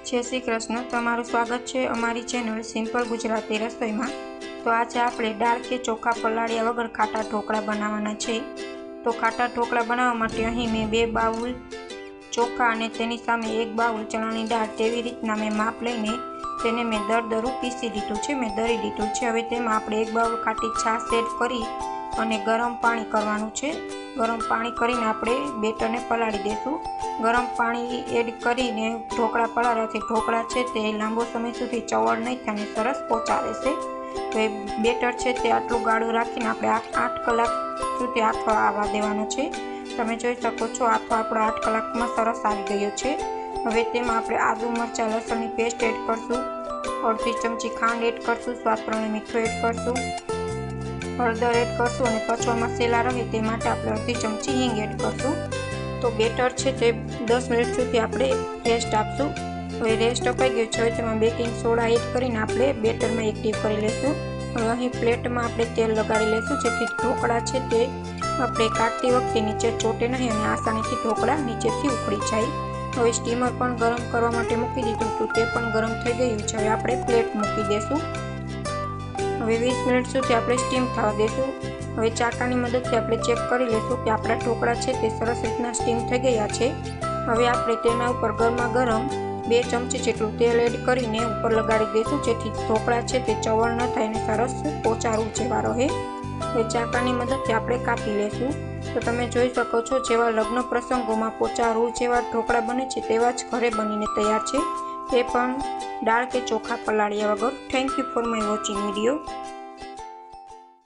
जय श्री कृष्ण। तमारुं स्वागत है अमारी चेनल सिंपल गुजराती रसोई में। तो आज आपणे दाळ के चोखा पलाळ्या वगर खाटा ढोकळा बनाववाना छे। तो खाटा ढोकळा बनाववा माटे अहीं मैं 2 बाउल चोखा अने तेनी सामे 1 बाउल चणानी दाळ तेवी रीतना मैं माप लईने तेने मैं दरदरू पीसी लीधुं छे, मैं दरी लीधुं छे। हवे तेमां आपणे 1 बाउल खाटी छाश एड करी अने गरम पाणी करवानुं छे। गरम पाणी करीने आपणे बेटरने पलाળી देशुं। गरम पाणी एड करीने ढोकळा पलाळवाथी ढोकळा छे ते लांबो समय सुधी चवड़ नहीं थाय अने सरस पोचा रहेशे। तो बेटर छे ते आटલું ગાળું રાખીને આપણે 8 કલાક સુધી આથો આવવા દેવાનો છે। તમે જોઈ શકો છો આથો આપણો 8 કલાકમાં સરસ આવી ગયો છે। હવે તેમાં આપણે આદુ મરચાં લસણની પેસ્ટ એડ કરશું, અડધી ચમચી ખાંડ એડ કરશું, સ્વાદ પ્રમાણે મીઠું એડ કરશું, હળદર એડ કરશું અને પચવામાં સહેલા રહે તે માટે આપણે અડધી ચમચી હિંગ એડ કરશું। तो बेटर है ते 10 मिनिट सुधी आपणे रेस्ट आपशुं। हवे रेस्ट अपाई गयो छे। हवे तेमां बेकिंग सोडा एड करीने आपणे बेटर में एक्टिव करी लेशुं। हवे अहीं प्लेट में आपणे तेल लगाड़ी लेशुं जेथी ढोकळा छे ते आपणे काढती वखते नीचे चोटे नहीं अने आसानीथी ढोकळा नीचेथी उखड़ी जाय। हवे स्टीमर पण गरम करवा माटे मूकी दीधुं हतुं, ते पण गरम थई गयुं छे। हवे आपणे प्लेट मूकी देशुं। हवे 20 मिनिट सुधी आपणे स्टीम थवा देशुं। हवे चाकानी मददथी आपणे चेक करी लेशुं कि आपणा ढोकळा छे ते सरस रीतना स्टीम थई गया छे। हवे आपणे तेना उपर गरमा गरम 2 चमची जेटલું तेल एड करीने उपर लगाड़ी देशुं जेथी ढोकळा छे ते चवड़ न थाय अने सरस पोचा रूप जेवा रहे। हवे चाकानी मददथी आपणे कापी लेशुं। तो तमे जोई शको छो जेवा लग्न प्रसंगोमां पोचा रूप जेवा ढोकळा बने छे तेवा ज घरे बनीने तैयार छे, ते पण दाळ के चोखा पलाळ्या वगर। Thank you for my watching video.